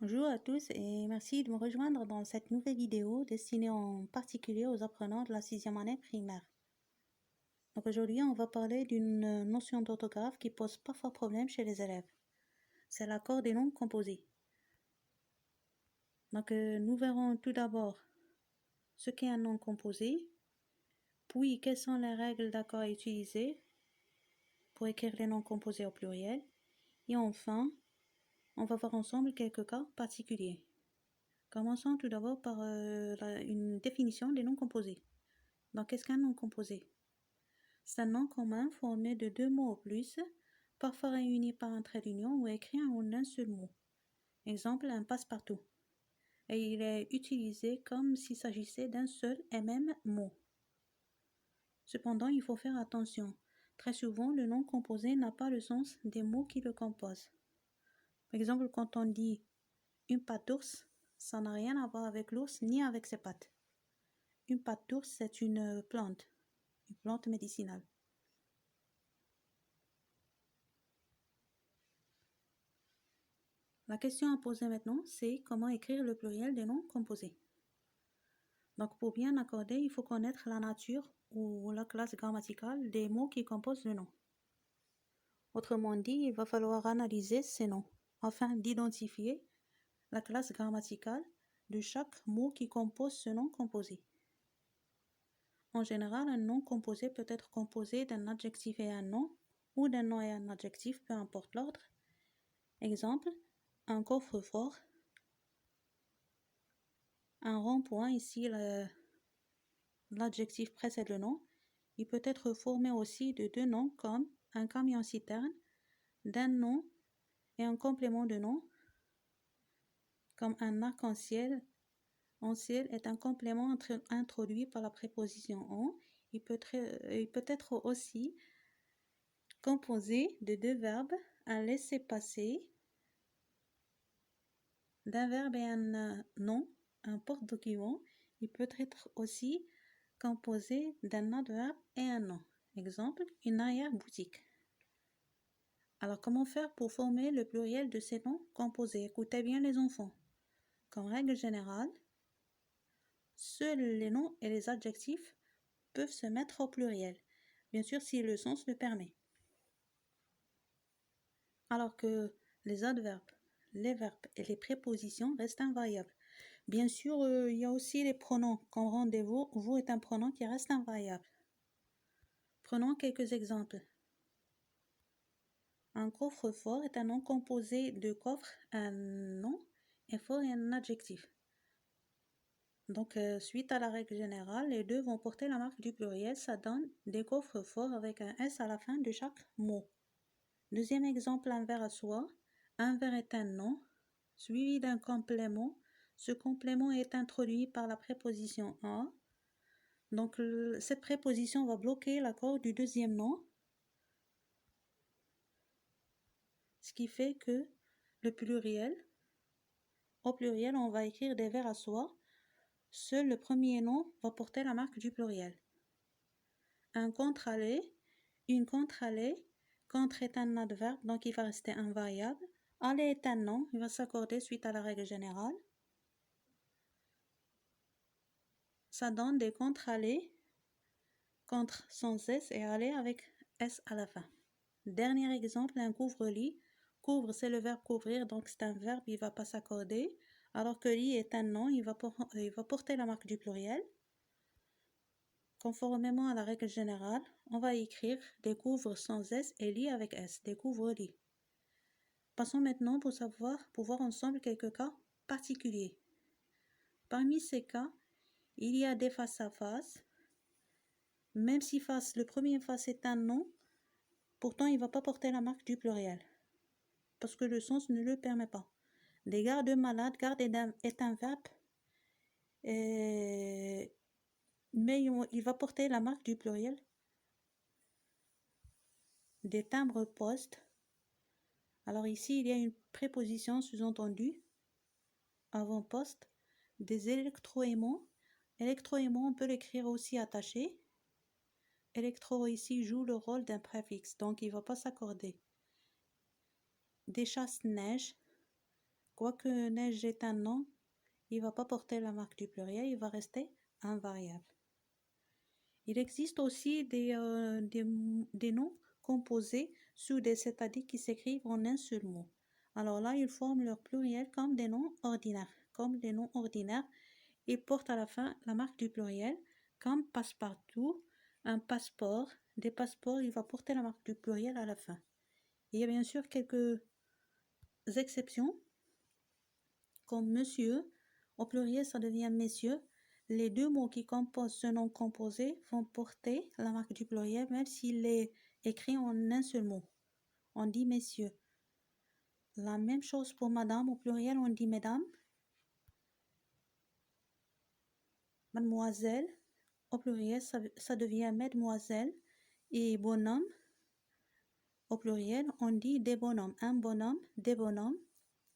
Bonjour à tous et merci de me rejoindre dans cette nouvelle vidéo destinée en particulier aux apprenants de la 6e année primaire. Donc aujourd'hui, on va parler d'une notion d'orthographe qui pose parfois problème chez les élèves. C'est l'accord des noms composés. Donc nous verrons tout d'abord ce qu'est un nom composé, puis quelles sont les règles d'accord à utiliser pour écrire les noms composés au pluriel, et enfin, on va voir ensemble quelques cas particuliers. Commençons tout d'abord par une définition des noms composés. Donc, qu'est-ce qu'un nom composé? C'est un nom commun formé de deux mots ou plus, parfois réunis par un trait d'union ou écrit en un seul mot. Exemple, un passe-partout. Et il est utilisé comme s'il s'agissait d'un seul et même mot. Cependant, il faut faire attention. Très souvent, le nom composé n'a pas le sens des mots qui le composent. Par exemple, quand on dit une patte d'ours, ça n'a rien à voir avec l'ours ni avec ses pattes. Une patte d'ours, c'est une plante médicinale. La question à poser maintenant, c'est comment écrire le pluriel des noms composés. Donc, pour bien accorder, il faut connaître la nature ou la classe grammaticale des mots qui composent le nom. Autrement dit, il va falloir analyser ces noms afin d'identifier la classe grammaticale de chaque mot qui compose ce nom composé. En général, un nom composé peut être composé d'un adjectif et un nom, ou d'un nom et un adjectif, peu importe l'ordre. Exemple, un coffre-fort, un rond-point, ici l'adjectif précède le nom. Il peut être formé aussi de deux noms comme un camion-citerne, d'un nom et un complément de nom, comme un arc-en-ciel. En ciel est un complément introduit par la préposition en. Il peut être aussi composé de deux verbes, un laisser-passer, d'un verbe et un nom, un porte-document. Il peut être aussi composé d'un adverbe et un nom. Exemple, une arrière-boutique. Alors, comment faire pour former le pluriel de ces noms composés? Écoutez bien les enfants. Comme règle générale, seuls les noms et les adjectifs peuvent se mettre au pluriel, bien sûr si le sens le permet. Alors que les adverbes, les verbes et les prépositions restent invariables. Bien sûr, il y a aussi les pronoms, comme rendez-vous, vous est un pronom qui reste invariable. Prenons quelques exemples. Un coffre-fort est un nom composé de coffre, un nom, et fort et un adjectif. Donc, suite à la règle générale, les deux vont porter la marque du pluriel, ça donne des coffres forts avec un S à la fin de chaque mot. Deuxième exemple, un verre à soie. Un verre est un nom, suivi d'un complément. Ce complément est introduit par la préposition à. Donc, cette préposition va bloquer l'accord du deuxième nom, ce qui fait que le pluriel, au pluriel, on va écrire des verres à soie. Seul le premier nom va porter la marque du pluriel. Un contre-aller, une contre-allée. Contre est un adverbe, donc il va rester invariable. Aller est un nom, il va s'accorder suite à la règle générale. Ça donne des contre-allées, contre sans S et aller avec S à la fin. Dernier exemple, un couvre-lit. Couvre, c'est le verbe couvrir, donc c'est un verbe, il ne va pas s'accorder. Alors que lit est un nom, il va porter la marque du pluriel. Conformément à la règle générale, on va écrire des couvres sans S et lit avec S, des couvre-lits. Passons maintenant pour voir ensemble quelques cas particuliers. Parmi ces cas, il y a des face-à-face. Même si le premier face est un nom, pourtant il ne va pas porter la marque du pluriel, parce que le sens ne le permet pas. Des gardes malades, garde est un verbe, mais il va porter la marque du pluriel. Des timbres-poste. Alors ici, il y a une préposition sous-entendue, avant poste. Des électroaimants. Électroaimant, on peut l'écrire aussi attaché. Électro ici joue le rôle d'un préfixe, donc il ne va pas s'accorder. Des chasse-neige. Quoique neige est un nom, il ne va pas porter la marque du pluriel, il va rester invariable. Il existe aussi des noms composés sous des c'est-à-dire qui s'écrivent en un seul mot. Alors là, ils forment leur pluriel comme des noms ordinaires. Comme des noms ordinaires, ils portent à la fin la marque du pluriel, comme passe-partout, un passeport. Des passeports, il va porter la marque du pluriel à la fin. Il y a bien sûr quelques exceptions, comme monsieur, au pluriel ça devient messieurs. Les deux mots qui composent ce nom composé vont porter la marque du pluriel même s'il est écrit en un seul mot. On dit messieurs. La même chose pour madame, au pluriel on dit mesdames. Mademoiselle, au pluriel ça devient mesdemoiselles. Et bonhomme, au pluriel on dit des bonhommes. Un bonhomme, des bonhommes.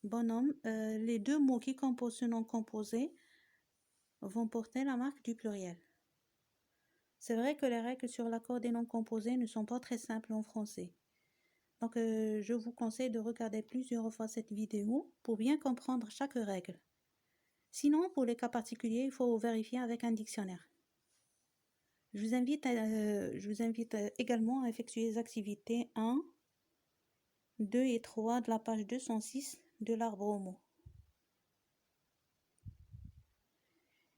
Bonhomme, les deux mots qui composent ce nom composé vont porter la marque du pluriel. C'est vrai que les règles sur l'accord des noms composés ne sont pas très simples en français. Donc, je vous conseille de regarder plusieurs fois cette vidéo pour bien comprendre chaque règle. Sinon, pour les cas particuliers, il faut vérifier avec un dictionnaire. Je vous invite également à effectuer les activités 1, 2 et 3 de la page 206 de l'arbre aux mots.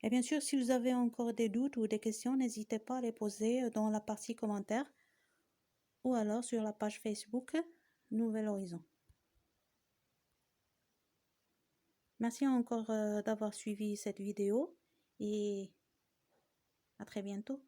Et bien sûr, si vous avez encore des doutes ou des questions, n'hésitez pas à les poser dans la partie commentaires ou alors sur la page Facebook Nouvel Horizon. Merci encore d'avoir suivi cette vidéo et à très bientôt.